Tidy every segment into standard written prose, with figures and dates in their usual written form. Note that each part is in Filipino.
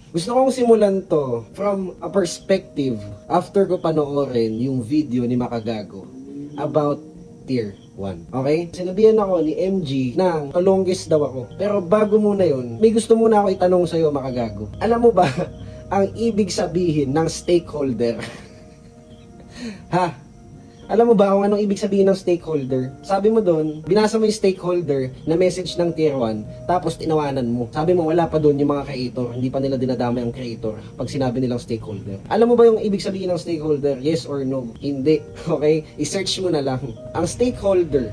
Gusto kong simulan to from a perspective after ko panoorin yung video ni Makagago about Tier 1. Okay? Sinabihan ako ni MG ng longest daw ako. Pero bago muna yun, may gusto muna ako itanong sa'yo, Makagago. Alam mo ba ang ibig sabihin ng stakeholder? Ha? Alam mo ba kung anong ibig sabihin ng stakeholder? Sabi mo doon, binasa mo yung stakeholder na message ng Tier 1, tapos tinawanan mo. Sabi mo, wala pa doon yung mga creator, hindi pa nila dinadamay ang creator pag sinabi nilang stakeholder. Alam mo ba yung ibig sabihin ng stakeholder? Yes or no? Hindi. Okay? I-search mo na lang. Ang stakeholder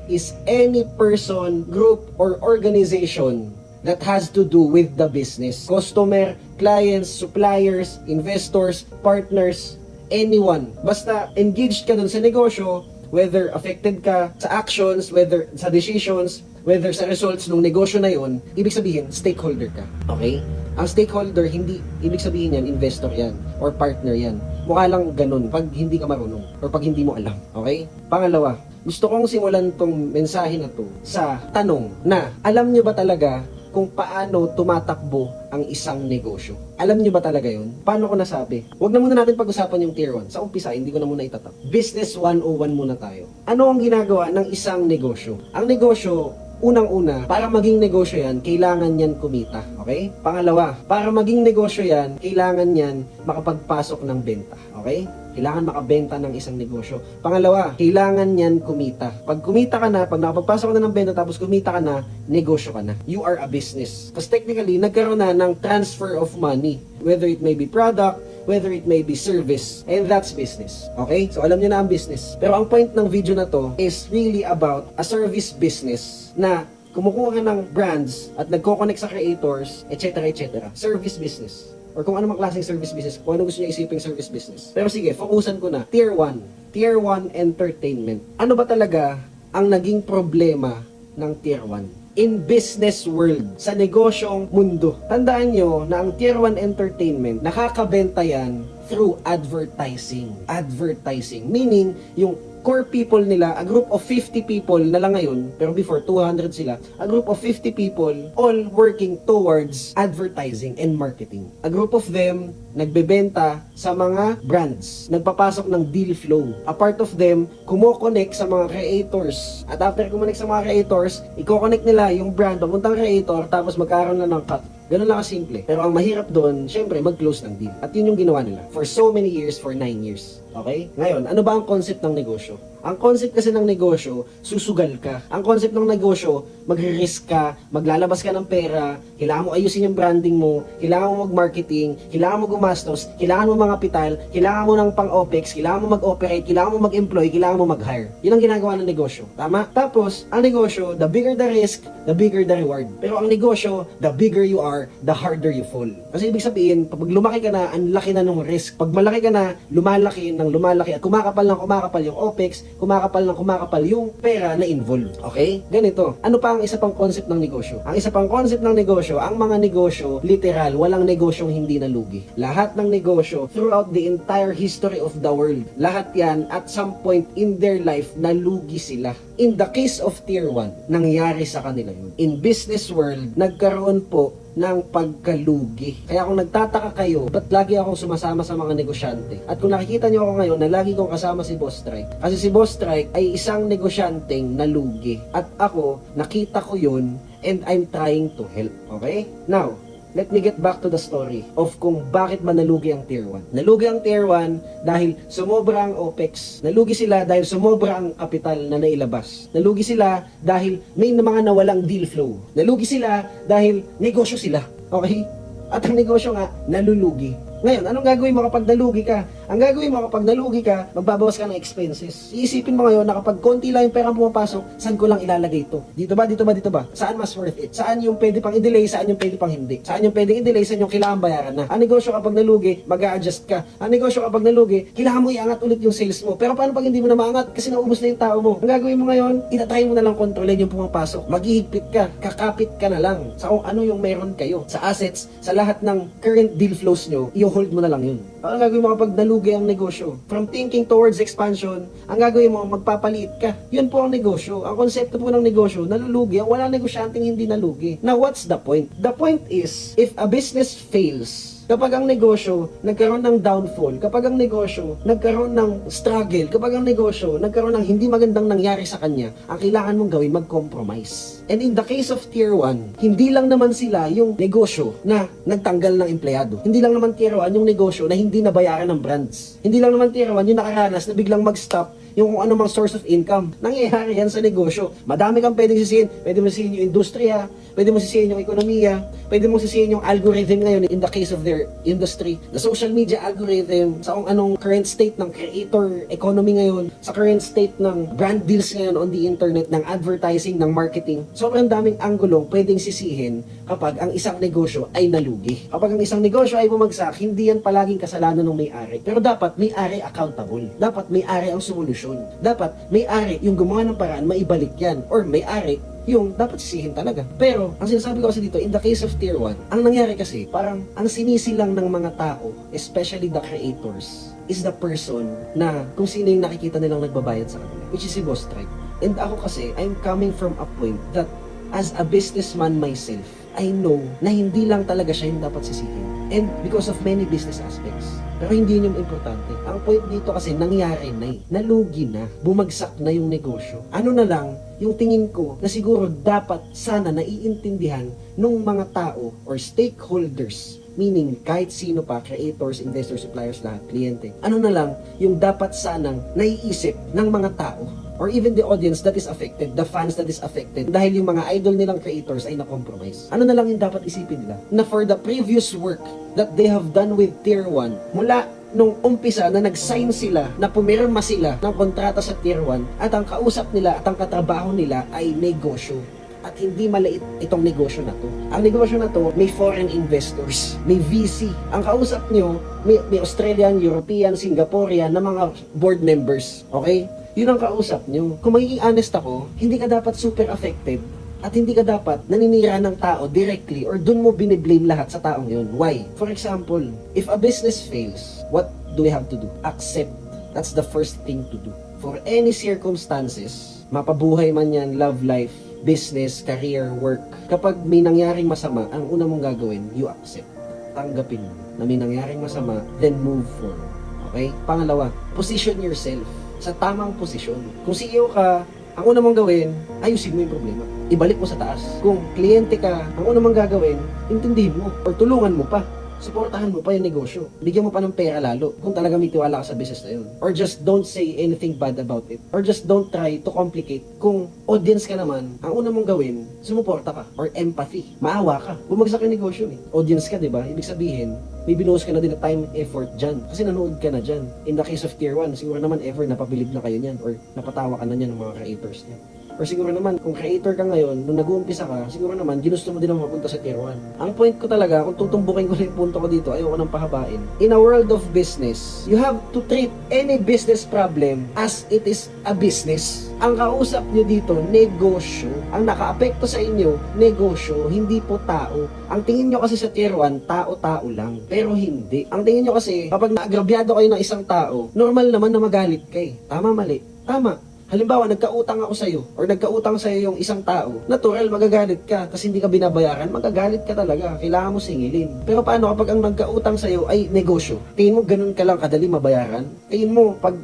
is any person, group, or organization that has to do with the business. Customer, clients, suppliers, investors, partners, anyone. Basta engaged ka dun sa negosyo, whether affected ka sa actions, whether sa decisions, whether sa results ng negosyo na yon, ibig sabihin, stakeholder ka. Okay? Ang stakeholder, hindi, ibig sabihin yan, investor yan, or partner yan. Mukha lang ganun pag hindi ka marunong, or pag hindi mo alam. Okay? Pangalawa, gusto kong simulan tong mensahe na to sa tanong na, alam nyo ba talaga kung paano tumatakbo ang isang negosyo? Alam nyo ba talaga yun? Paano ko nasabi? Huwag na muna natin pag-usapan yung Tier 1. Sa umpisa, hindi ko na muna itatap. Business 101 muna tayo. Ano ang ginagawa ng isang negosyo? Ang negosyo, unang-una, para maging negosyo yan, kailangan yan kumita. Okay? Pangalawa, para maging negosyo yan, kailangan yan makapagpasok ng benta. Okay? Kailangan makabenta ng isang negosyo. Pangalawa, kailangan yan kumita. Pag kumita ka na, pag nakapagpasok ka na ng benta tapos kumita ka na, negosyo ka na. You are a business. Because technically, nagkaroon na ng transfer of money. Whether it may be product, whether it may be service. And that's business. Okay? So alam niyo na ang business. Pero ang point ng video na to is really about a service business na kumukuha ng brands at nagko-connect sa creators, etc. etc. Service business. Or kung ano mang klaseng service business, kung ano gusto niya isipin service business. Pero sige, fokusan ko na. Tier 1. Tier 1 Entertainment. Ano ba talaga ang naging problema ng Tier 1? In business world, sa negosyong mundo. Tandaan nyo na ang Tier 1 Entertainment, nakakabenta yan through advertising. Advertising. Meaning, yung core people nila, a group of 50 people na lang ngayon, pero before 200 sila, a group of 50 people all working towards advertising and marketing. A group of them nagbebenta sa mga brands, nagpapasok ng deal flow. A part of them kumo-connect sa mga creators. At after kumonect sa mga creators, i-connect nila yung brand papuntang creator tapos magkaroon na ng cut. Ganun lang kasimple. Pero ang mahirap doon, syempre, mag-close ng deal. At yun yung ginawa nila. For so many years, for 9 years. Okay? Ngayon, ano ba ang concept ng negosyo? Ang concept kasi ng negosyo, susugal ka. Ang concept ng negosyo, magre-risk ka, maglalabas ka ng pera, kailangan mo ayusin yung branding mo, kailangan mo mag-marketing, kailangan mo gumastos, kailangan mo mga kapital, kailangan mo ng pang-OPEX, kailangan mo mag-operate, kailangan mo mag-employ, kailangan mo mag-hire. Yun ang ginagawa ng negosyo. Tama? Tapos, ang negosyo, the bigger the risk, the bigger the reward. Pero ang negosyo, the bigger you are, the harder you fall. Kasi ibig sabihin, pag lumaki ka na, ang laki na ng risk. Pag malaki ka na, lumalaki ng lumalaki at kumakapal ng kumakapal yung OPEX, kumakapal ng kumakapal yung pera na involved. Okay? Ganito. Ano pa ang isa pang concept ng negosyo? Ang isa pang concept ng negosyo, ang mga negosyo, literal, walang negosyong hindi nalugi. Lahat ng negosyo, throughout the entire history of the world, lahat yan, at some point in their life, nalugi sila. In the case of Tier 1, nangyari sa kanila yun. In business world, nagkaroon po ng pagkalugi. Kaya kung nagtataka kayo, ba't lagi akong sumasama sa mga negosyante? At kung nakikita nyo ako ngayon na lagi kong kasama si Boss Strike, kasi si Boss Strike ay isang negosyanteng nalugi. At ako, nakita ko yun and I'm trying to help. Okay? Now, let me get back to the story of kung bakit ba nalugi ang Tier 1. Nalugi ang Tier 1 dahil sumobra ang OPEX. Nalugi sila dahil sumobra ang kapital na nailabas. Nalugi sila dahil may mga nawalang deal flow. Nalugi sila dahil negosyo sila. Okay? At ang negosyo nga, nalulugi. Ngayon, anong gagawin mo kapag nalugi ka? Ang gagawin mo kapag nalugi ka, magbabawas ka ng expenses. Iisipin mo ngayon na kapag konti lang yung pera pumapasok, saan ko lang ilalagay ito? Dito ba? Dito ba? Dito ba? Saan mas worth it? Saan yung pwede pang i-delay? Saan yung pwede pang hindi? Saan yung pwedeng i-delay? Saan yung kailangan bayaran na? Ang negosyo kapag nalugi, mag-a-adjust ka. Ang negosyo kapag nalugi, kailangan mo iangat ulit yung sales mo. Pero paano pag hindi mo na maangat? Kasi naubos na yung tao mo. Ang gagawin mo ngayon, itatry mo na lang kontrolin yung pumapasok. Maghihigpit ka, kakapit ka na lang sa kung ano yung meron kayo. Sa assets, sa lahat ng current deal flows nyo, i-hold mo na lang yun. Ang gagawin mo kapag nalugi ang negosyo? From thinking towards expansion, ang gagawin mo, magpapaliit ka. Yun po ang negosyo. Ang konsepto po ng negosyo, nalulugi. Walang negosyanteng hindi nalugi. Now, what's the point? The point is, if a business fails, kapag ang negosyo nagkaroon ng downfall, kapag ang negosyo nagkaroon ng struggle, kapag ang negosyo nagkaroon ng hindi magandang nangyari sa kanya, ang kailangan mong gawin, mag-compromise. And in the case of Tier 1, hindi lang naman sila yung negosyo na nagtanggal ng empleyado. Hindi lang naman Tier 1 yung negosyo na hindi nabayaran ng brands. Hindi lang naman Tier 1 yung nakaranas na biglang mag-stop yung kung anumang source of income. Nangyayari yan sa negosyo. Madami kang pwedeng sisihin. Pwede mo sisihin yung industriya, pwede mo sisihin yung ekonomiya, pwede mo sisihin yung algorithm ngayon in the case of their industry, the social media algorithm, sa kung anong current state ng creator economy ngayon, sa current state ng brand deals ngayon on the internet, ng advertising, ng marketing. Sobrang daming anggulong pwedeng sisihin kapag ang isang negosyo ay nalugi. Kapag ang isang negosyo ay bumagsak, hindi yan palaging kasalanan ng may-ari. Pero dapat may-ari accountable. Dapat may-ari ang solusyon. Dapat may-ari yung gumawa ng paraan, maibalik yan. Or may-ari yung dapat sisihin talaga. Pero, ang sinasabi ko kasi dito, in the case of Tier 1, ang nangyari kasi, parang ang sinisilang ng mga tao, especially the creators, is the person na kung sino yung nakikita nilang nagbabayad sa kanila, which is si Boss Tribe. And ako kasi, I'm coming from a point that as a businessman myself, I know na hindi lang talaga siya yung dapat sisihin. And because of many business aspects. Pero hindi yun yung importante. Ang point dito kasi nangyari na nalugi na, bumagsak na yung negosyo. Ano na lang, yung tingin ko na siguro dapat sana naiintindihan ng mga tao or stakeholders, meaning kahit sino pa, creators, investors, suppliers, lahat, kliyente. Ano na lang yung dapat sanang naiisip ng mga tao or even the audience that is affected, the fans that is affected, dahil yung mga idol nilang creators ay na-compromise. Ano na lang yung dapat isipin nila? Na for the previous work that they have done with Tier 1, mula nung umpisa na nag-sign sila, na pumirma sila ng kontrata sa Tier 1, at ang kausap nila at ang katrabaho nila ay negosyo. At hindi maliit itong negosyo na to. Ang negosyo na to, may foreign investors, may VC. Ang kausap nyo, may Australian, European, Singaporean na mga board members. Okay? Yun ang kausap nyo. Kung magiging honest ako, hindi ka dapat super affected at hindi ka dapat naninira ng tao directly or dun mo biniblame lahat sa taong yun. Why? For example, if a business fails, what do we have to do? Accept. That's the first thing to do. For any circumstances, mapabuhay man yan, love life, business, career, work, kapag may nangyaring masama, ang una mong gagawin, you accept. Tanggapin mo na may nangyaring masama, then move forward. Okay? Pangalawa, position yourself sa tamang posisyon. Kung CEO ka, ang una mong gawin, ayusin mo yung problema. Ibalik mo sa taas. Kung kliyente ka, ang una mong gagawin, intindihin mo or tulungan mo pa. Suportahan mo pa yung negosyo. Bigyan mo pa ng pera lalo kung talaga may tiwala ka sa business na yun. Or just don't say anything bad about it. Or just don't try to complicate. Kung audience ka naman, ang una mong gawin, sumuporta ka. Or empathy. Maawa ka. Bumagsak yung negosyo eh. Audience ka, di ba? Ibig sabihin, may binuhos ka na din na time, effort dyan. Kasi nanood ka na dyan. In the case of Tier 1, siguro naman ever napabilib na kayo niyan or napatawa ka na niyan ng mga creators niya. Or siguro naman, kung creator ka ngayon, nung nag-uumpisa ka, siguro naman, ginusto mo din na mapunta sa Tier 1. Ang point ko talaga, kung tutumbukin ko na yung punto ko dito, ayoko nang pahabain. In a world of business, you have to treat any business problem as it is a business. Ang kausap nyo dito, negosyo. Ang nakaapekto sa inyo, negosyo, hindi po tao. Ang tingin nyo kasi sa Tier 1, tao-tao lang. Pero hindi. Ang tingin nyo kasi, kapag naagrabyado kayo ng isang tao, normal naman na magalit kayo. Tama, mali? Tama. Halimbawa, nagkautang ako sa'yo or nagkautang sa'yo yung isang tao, natural, magagalit ka kasi hindi ka binabayaran, magagalit ka talaga. Kailangan mo singilin. Pero paano kapag ang nagkautang sa'yo ay negosyo? Tingin mo ganun ka lang kadali mabayaran? Tingin mo, pag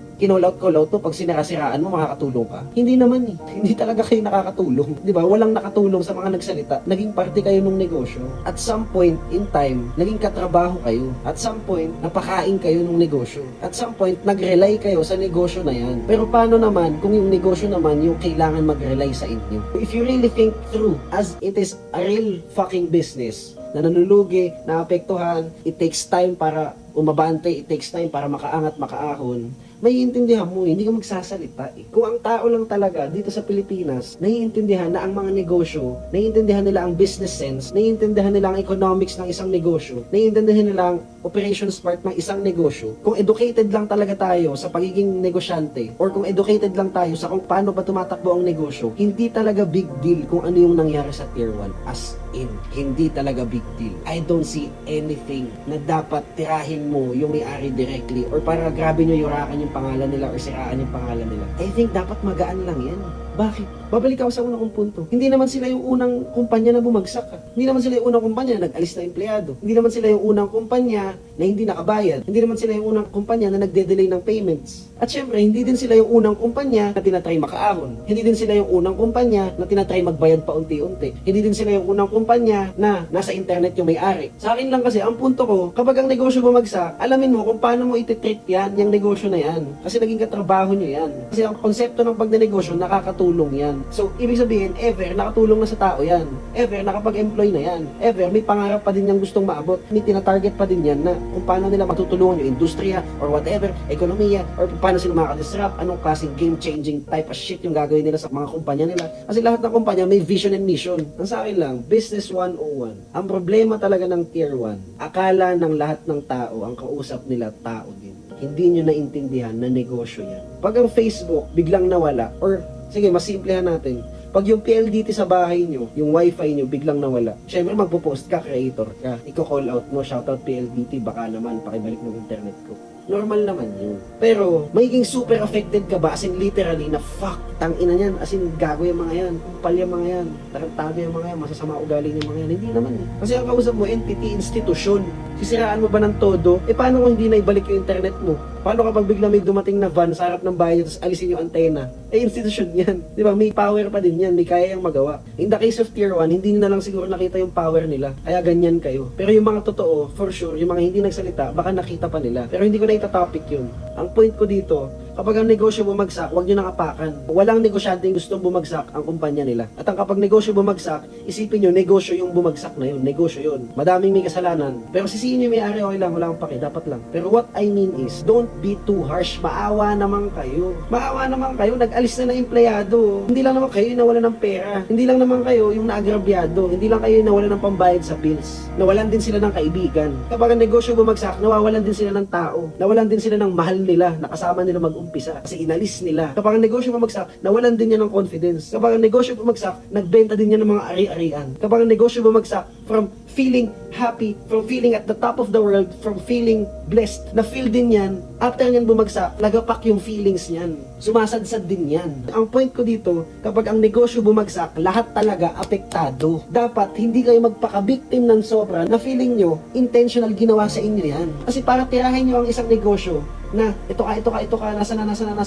call out to, pag sinirasiraan mo, makakatulong ka? Hindi naman eh. Hindi talaga kayo nakakatulong. Di ba? Walang nakatulong sa mga nagsalita. Naging parte kayo ng negosyo. At some point in time, naging katrabaho kayo. At some point, napakain kayo ng negosyo. At some point, nag-rely kayo sa negosyo na yan. Pero paano naman kung yung negosyo naman yung kailangan mag-rely sa inyo? If you really think through, as it is a real fucking business, na nanulugi, naapektuhan, it takes time para umabante, it takes time para makaangat, makaahon, maiintindihan mo, hindi ka magsasalita eh. Kung ang tao lang talaga dito sa Pilipinas, naiintindihan na ang mga negosyo, naiintindihan nila ang business sense, naiintindihan nila ang economics ng isang negosyo, naiintindihan nila ang operations part ng isang negosyo. Kung educated lang talaga tayo sa pagiging negosyante, or kung educated lang tayo sa kung paano ba tumatakbo ang negosyo, hindi talaga big deal kung ano yung nangyari sa Tier 1. As in, hindi talaga big deal. I don't see anything na dapat tirahin mo yung may-ari directly or para grabe nyo yurakan yung pangalan nila or siraan yung pangalan nila. I think dapat magaan lang yan. Bakit? Babalik ako sa unang kong punto. Hindi naman sila yung unang kumpanya na bumagsak. Hindi naman sila yung unang kumpanya na nag-alis na empleyado. Hindi naman sila yung unang kumpanya na hindi nakabayad. Hindi naman sila yung unang kumpanya na nagde-delay ng payments. At syempre, hindi din sila yung unang kumpanya na tinatry makaahon. Hindi din sila yung unang kumpanya na tinatry magbayad pa unti-unti. Hindi din sila yung unang kumpanya na nasa internet yung may-ari. Sa akin lang kasi, ang punto ko, kapag ang negosyo bumagsak, alamin mo kung paano mo ititreat yan, yung negosyo na yan. Kasi naging katrabaho nyo yan. Kasi ang konsepto ng pagnenegosyo, nakakatulong yan. So, ibig sabihin, ever, nakatulong na sa tao yan. Ever, nakapag-employ na yan. Ever, may pangarap pa din yung gustong maabot. May tinatarget pa din yan na kung paano nila matutulungan yung industriya or whatever, ekonomiya, or paano sila makaka-disrupt, anong klaseng game-changing type of shit yung gagawin nila sa mga kumpanya nila. Kasi lahat ng kumpanya may vision and mission. Ang sa akin lang, Business 101. Ang problema talaga ng Tier 1, akala ng lahat ng tao, ang kausap nila tao din. Hindi nyo naintindihan na negosyo yan. Pag ang Facebook biglang nawala, or sige, mas simplehan natin, pag yung PLDT sa bahay nyo, yung wifi nyo biglang nawala, syempre magpo-post ka, creator ka, i-call out mo, shoutout PLDT, baka naman pakibalik ng internet ko. Normal naman yun. Pero, magiging super affected ka ba? As in, literally, na fuck, tangina yan. As in, gago yung mga yan. Kumpal yung mga yan. Tarantado yung mga yan. Masasama ugali yung mga yan. Hindi naman eh. Kasi ang kausap mo, entity, institusyon. Sisiraan mo ba ng todo? Eh, paano kung hindi na ibalik yung internet mo? Paano kapag bigla may dumating na van sa harap ng bahay tapos alisin yung antena? Eh, institusyon yan. Di ba? May power pa din yan. May kaya yung magawa. In the case of Tier 1, hindi na lang siguro nakita yung power nila. Kaya ganyan kayo. Pero yung mga totoo, for sure, yung mga hindi nagsalita, baka nakita pa nila. Pero hindi ko na itatopic yun. Ang point ko dito, kapag ang negosyo bumagsak, huwag nyo nakapakan. Walang negosyante yung gustong bumagsak ang kumpanya nila. At ang kapag negosyo bumagsak, isipin nyo, negosyo yung bumagsak na yun. Negosyo yun. Madaming may kasalanan. Pero sisihin nyo may-ari, okay lang, wala akong pake, dapat lang. Pero what I mean is, don't be too harsh. Maawa naman kayo. Maawa naman kayo, nag-alis na ng empleyado. Hindi lang naman kayo yung nawalan ng pera. Hindi lang naman kayo yung naagrabyado. Hindi lang kayo yung nawalan ng pambayad sa bills. Nawalan din sila ng kaibigan. Kapag ang negosyo bumagsak, nawawalan din sila ng tao. Nawalan din sila ng mahal nila, nakasama nila mag-umpisa kasi inalis nila. Kapag ang negosyo bumagsak, nawalan din niya ng confidence. Kapag ang negosyo bumagsak, nagbenta din niya ng mga ari-arian. Kapag ang negosyo bumagsak, from feeling happy, from feeling at the top of the world, from feeling blessed, na feel din yan, after niyan bumagsak, nagapak yung feelings niyan. Sumasadsad din yan. Ang point ko dito, kapag ang negosyo bumagsak, lahat talaga apektado. Dapat hindi kayo magpaka-victim ng sobra na feeling nyo, intentional ginawa sa inyo yan. Kasi para tirahin nyo ang isang negosyo, na ito ka, nasa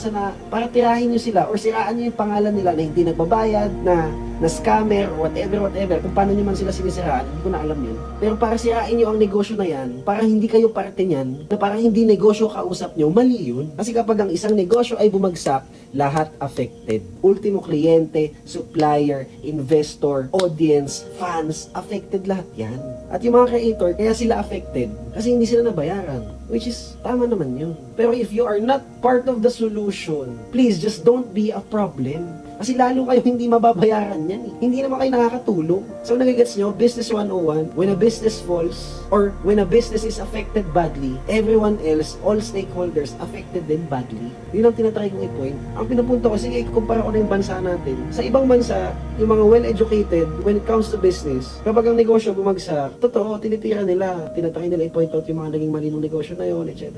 na, para tirahin nyo sila or siraan nyo yung pangalan nila na hindi nagbabayad, na scammer, or whatever, kung paano nyo man sila sinisiraan, hindi ko na alam yun. Pero para sirain nyo ang negosyo na yan, para hindi kayo parte niyan, na parang hindi negosyo kausap nyo, mali yun. Kasi kapag ang isang negosyo ay bumagsak, lahat affected. Ultimo kliyente, supplier, investor, audience, fans, affected lahat yan. At yung mga creator, kaya sila affected kasi hindi sila nabayaran. Which is, tama naman yun. Pero if you are not part of the solution, please just don't be a problem. Kasi lalo kayo hindi mababayaran yan eh. Hindi naman kayo nakakatulong. So nagigets nyo, Business 101, when a business falls, or when a business is affected badly, everyone else, all stakeholders, affected din badly. Yun ang tinatry kong i-point. Ang pinupunto ko, sige, ikukumpara ko na yung bansa natin. Sa ibang bansa, yung mga well-educated, when it comes to business, kapag ang negosyo bumagsak, totoo, tinitira nila, tinatry nila i-point out yung mga naging mali ng negosyo na yun, etc.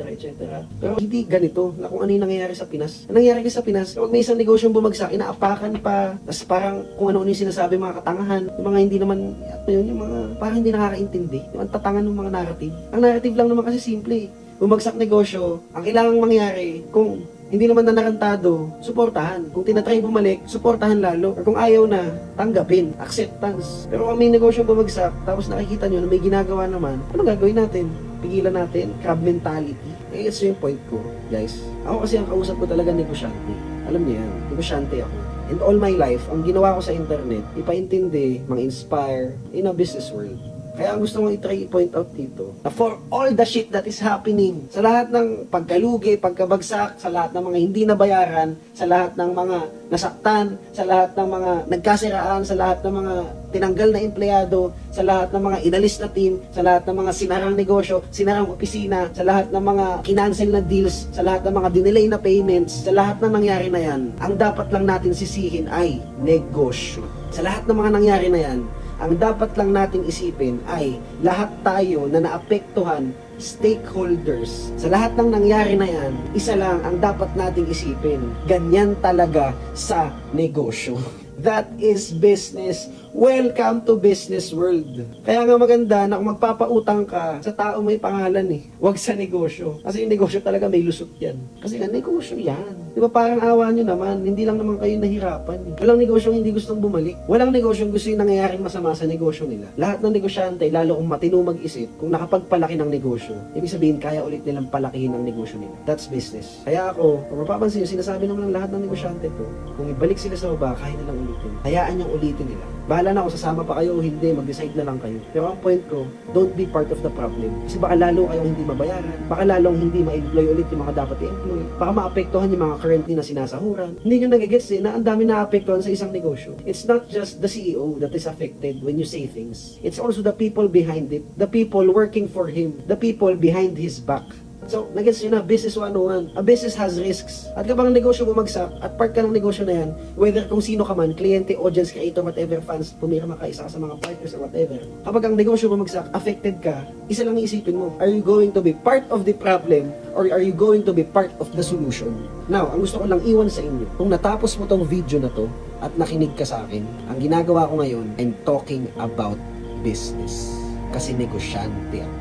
Pero hindi ganito, na kung ano yung nangyayari sa Pinas. Ang nangyayari sa Pinas, kapag may isang negosyo bumagsak, inaapakan pa, tapos parang kung ano yung sinasabi mga katangahan, yung mga hindi naman, yung mga parang hindi nakakaintindi, yung tatangan ng mga narrative. Ang narrative lang naman kasi simple eh. Bumagsak negosyo, ang kailangang mangyari, kung hindi naman na narantado, suportahan. Kung tinatry bumalik, suportahan lalo. Or kung ayaw na, tanggapin, acceptance. Pero kung may negosyo bumagsak, tapos nakikita nyo na may ginagawa naman, ano gagawin natin? Pigilan natin? Crab mentality? Eh, ito yung point ko, guys. Ako kasi ang kausap ko talaga negosyante. Alam niyo yan, negosyante ako. And all my life, ang ginawa ko sa internet, ipaintindi, mang-inspire in a business world. Kaya ang gusto kong i-try point out dito, na for all the shit that is happening, sa lahat ng pagkalugi, pagkabagsak, sa lahat ng mga hindi nabayaran, sa lahat ng mga nasaktan, sa lahat ng mga nagkasiraan, sa lahat ng mga tinanggal na empleyado, sa lahat ng mga inalis na team, sa lahat ng mga sinarang negosyo, sinarang opisina, sa lahat ng mga kinancel na deals, sa lahat ng mga dinelay na payments, sa lahat ng nangyari na yan, ang dapat lang natin sisihin ay negosyo. Sa lahat ng mga nangyari na yan, ang dapat lang nating isipin ay lahat tayo na naapektuhan, stakeholders. Sa lahat ng nangyari na yan, isa lang ang dapat nating isipin. Ganyan talaga sa negosyo. That is business. Welcome to business world. Kaya nga maganda na kung magpapautang ka sa tao may pangalan Huwag sa negosyo. Kasi yung negosyo talaga may lusot yan. Kasi nga negosyo yan. Di ba parang awa nyo naman, hindi lang naman kayo nahirapan Walang negosyong hindi gustong bumalik. Walang negosyong gusto yung nangyayaring masama sa negosyo nila. Lahat ng negosyante, lalo kung matino mag-isip, kung nakapagpalaki ng negosyo, ibig sabihin kaya ulit nilang palakihin ang negosyo nila. That's business. Kaya ako, kung mapapansin nyo, sinasabi naman ng lahat ng negosyante to, kung ibalik sila sa baba, kaya nilang ulitin. Hayaan niyang ulitin nila. Bahala na kung sasama pa kayo o hindi, mag-decide na lang kayo. Pero ang point ko, don't be part of the problem. Kasi baka lalo kayong hindi mabayaran, baka lalong hindi ma-employ ulit yung mga dapat i-employ, baka maapektuhan yung mga currently na sinasahuran. Hindi nyo nagigets na ang dami naapektuhan sa isang negosyo. It's not just the CEO that is affected when you say things. It's also the people behind it, the people working for him, the people behind his back. So, nagets yun na, business 101. A business has risks. At kapag ang negosyo bumagsak, at part ka ng negosyo na yan, whether kung sino ka man, kliyente, audience, creator, whatever, fans, pumirma ka, isa ka sa mga partners or whatever. Kapag ang negosyo bumagsak, affected ka, isa lang iisipin mo, are you going to be part of the problem or are you going to be part of the solution? Now, ang gusto ko lang iwan sa inyo, kung natapos mo tong video na to at nakinig ka sa akin, ang ginagawa ko ngayon, I'm talking about business. Kasi negosyante ako.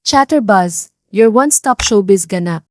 Chatterbuzz, your one-stop showbiz ganap.